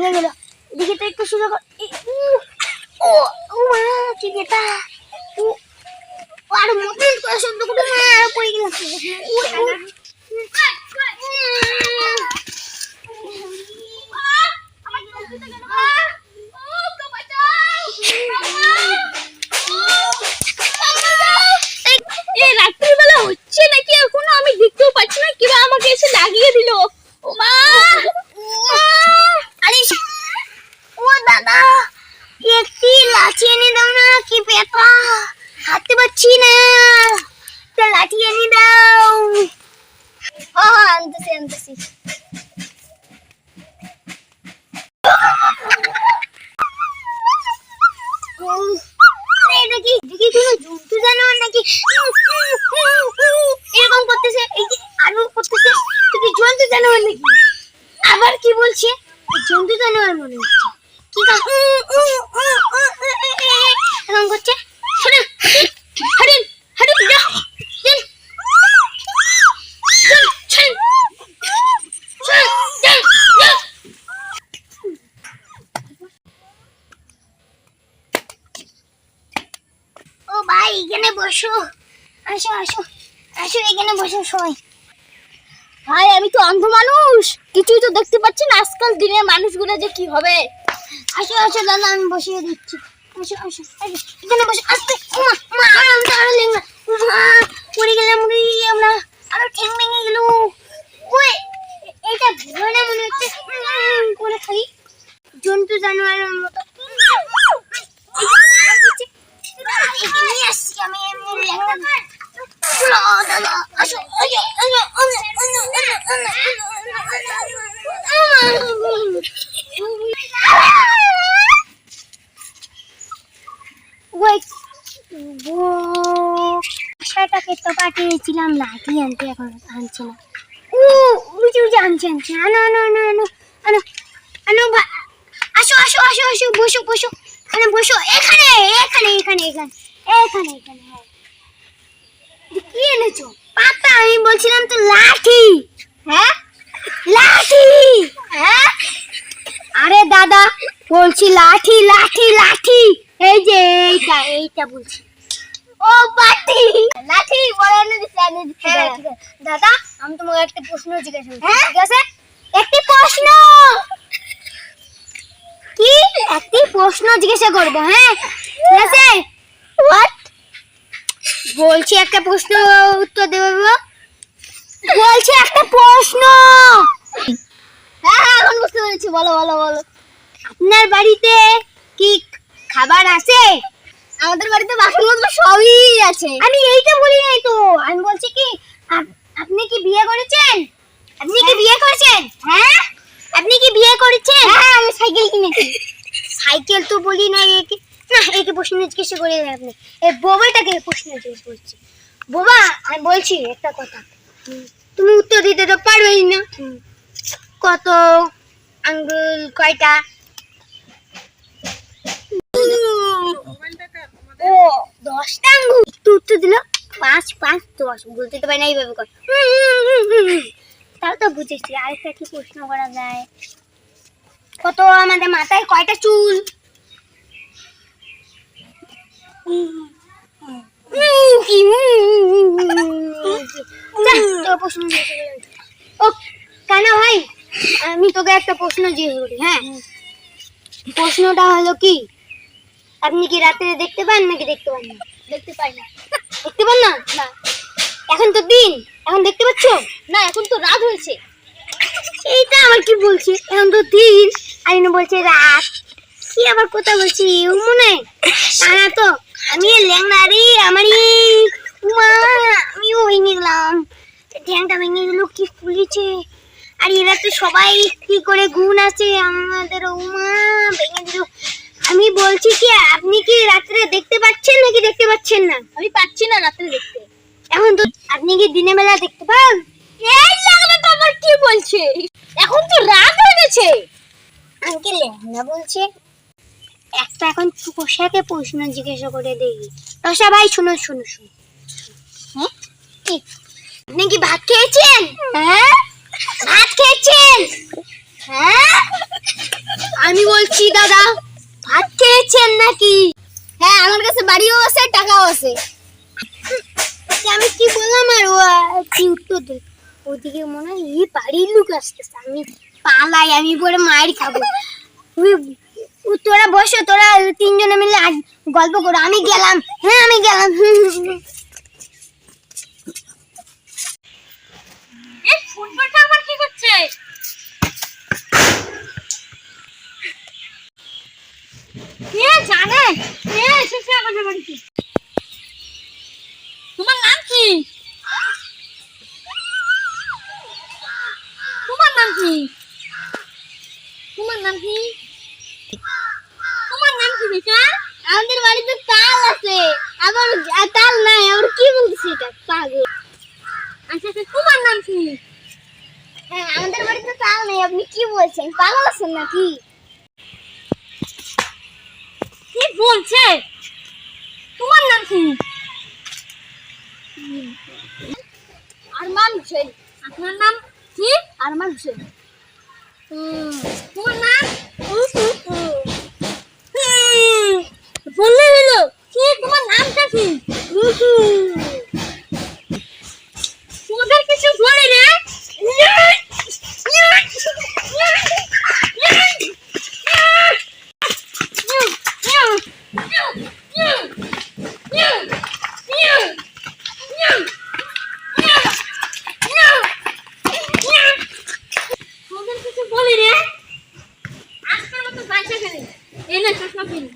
ভেঙে গেল। এদিকে তো একটু সোজা কর। ও ও মা কি বেটা, আর মোটর করে শব্দ করে পড়ে গেল। রাত্রিবেলা হচ্ছে নাকি এখনো আমি দেখতেও পাচ্ছি না, কিবা আমাকে এসে লাগিয়ে দিল। ও মা, আরে ও দাদা একটি লাঠি এনে দাও না, কি ব্যথা, হাঁটতে পারছি না, একটা লাঠি এনে দাও। আনতেছি আনতেছি। এটা কি কোনো জন্তু জানোয়ার নাকি এরকম করতেছে? এই যে আরো করতেছে, তুই কি জন্তু জানোয়ার নাকি? আবার কি বলছে? জন্তু জানোয়ার মনে হচ্ছে। কি এরকম করছে? হারিন হারিন যাও। ও ভাই এখানে বসো, আসো আসো আসো, এখানে বসো সবাই। ভাই আমি তো অন্ধ মানুষ, কিছুই তো দেখতে পাচ্ছি না, আজকাল দিনের মানুষগুলো যে কি হবে। আসো আসো দাদা, আমি বসিয়ে দিচ্ছি। আসো আসো এখানে বসো, আস্তে। মা মা আরামটা আরো লেঙ্গা, পড়ে গেলাম রে আমরা, আরো ঠ্যাং ভেঙে গেল। ওই এটা ভুলে মনে হচ্ছে করে খালি জন্তু জানোয়ারের মতো। পাঠিয়েছিলাম লাঠি আনতে, এখন আনছে না। আনছে আনছে, আনো আনো আনো আনো আনো আনো। আসো আসো আসো আসো, বসো বসো, এখানে বসো, এখানে এখানে এখানে এখানে এখানে এখানে। হ্যাঁ কি এনেছো? পাতা। আমি বলছিলাম তো লাঠি। হ্যাঁ লাঠি। হ্যাঁ আরে দাদা বলছি লাঠি লাঠি লাঠি, এই যে এইটা এইটা বলছি। ও বাটি লাঠি বলে এনে দিছে, এনে দিছে। দাদা আমি তোমাকে একটা প্রশ্ন জিজ্ঞাসা করছি, ঠিক আছে? একটি প্রশ্ন। কি একটি প্রশ্ন জিজ্ঞাসা করব? হ্যাঁ ঠিক আছে। হোয়াট বলছি? একটা প্রশ্ন উত্তর দেবে। বলছি একটা প্রশ্ন। হ্যাঁ হ্যাঁ এখন বুঝতে পেরেছি, বলো বলো বলো। আপনার বাড়িতে কি খাবার আছে? আমাদের বাড়িতে বাসনপত্র সবই আছে। আমি এইটা বলি নাই তো, আমি বলছি কি আপনি কি বিয়ে করেছেন? আপনি কি বিয়ে করেছেন? হ্যাঁ আপনি কি বিয়ে করেছেন? হ্যাঁ আমি সাইকেল কিনেছি। সাইকেল তো বলি না, একে না একে প্রশ্ন জিজ্ঞেস করে আপনি এই বোবাটাকে প্রশ্ন জিজ্ঞেস করছি। বোবা আমি বলছি একটা কথা, তুমি উত্তর দিতে তো পারবেই না। কত আঙ্গুল কয়টা? ও 10টা আঙ্গুল। উত্তর দিল 5 5 10, বলতে তো পারি না এইভাবে কর। তাও তো বুঝেছি। আরেকটা কি প্রশ্ন করা যায়? কত আমাদের মাথায় কয়টা চুল? ও কেন ভাই, আমি তোকে একটা প্রশ্ন জিজ্ঞেস করি। হ্যাঁ প্রশ্নটা হলো কি, আপনি কি রাতে দেখতে পান নাকি দেখতে পান না? দেখতে পাই না। দেখতে পান না? না। এখন তো দিন, এখন দেখতে পাচ্ছ না? এখন তো রাত হয়েছে। এইটা আবার কি বলছি? এখন তো দিন আর ইনি বলছে রাত। কি আবার কথা বলছি মনে না তো। আমি ল্যাংড়া রে, আমারই মা আমিও ভেঙে গেলাম, ঠ্যাংটা ভেঙে গেল, কি ফুলেছে। আর এরা তো সবাই কি করে গুণ আছে আমাদের, মা ভেঙে দিল। আমি বলছি কি আপনি কি রাত্রে দেখতে পাচ্ছেন নাকি দেখতে পাচ্ছেন না? আমি পাচ্ছি না রাত্রে দেখতে। এখন তো আপনি কি দিনের বেলা দেখতে পান? এই লাগলো তো আবার কি বলছে? এখন তো রাত হয়ে গেছে। আঙ্কেল না বলছে একটা, এখন পোশাকে প্রশ্ন জিজ্ঞাসা করে দেখি। রসা ভাই শুনো শুনো শুনো। হ্যাঁ কি আপনি কি ভাত খেয়েছেন? হ্যাঁ ভাত খেয়েছেন? হ্যাঁ আমি বলছি দাদা, ভাত খেয়েছেন নাকি? হ্যাঁ, আমার কাছে বাড়িও আছে, টাকাও আছে। আমি কি বললাম আর ও কি উত্তর দিল? ওদিকে মনে হয় এই বাড়ির লোক আসতেছে, আমি পালাই, আমি পরে মায়ের খাবো। তোরা বসো, তোরা তিনজনে মিলে গল্প করো, আমি গেলাম। হ্যাঁ আমি গেলাম। এই ফুটবলটা আবার কি করছে? কে জানে? কে এসেছে আমাদের বাড়িতে? তোমার নাম কি? তোমার নাম কি? তোমার নাম কি? তোমার নাম কি বেটা? আমাদের বাড়িতে তাল আছে, আবার তাল নাই, আবার কি বলছিস এটা পাগল? আচ্ছা আচ্ছা, তোমার নাম কি? হ্যাঁ, আমাদের বাড়িতে তাল নেই, আপনি কি বলছেন? পাগল আছেন নাকি? কি বলছে? তোমার নাম কি? আরমান হোসেন। আপনার নাম কি? আরমান হোসেন। তোমার নাম? বললে হলো কি? তোমার নামটা কি? তোদের কিছু বলি রে? তোদের কিছু বলি রে? আজকের মতো বাইসা খেলে এনে চশমা কিনি।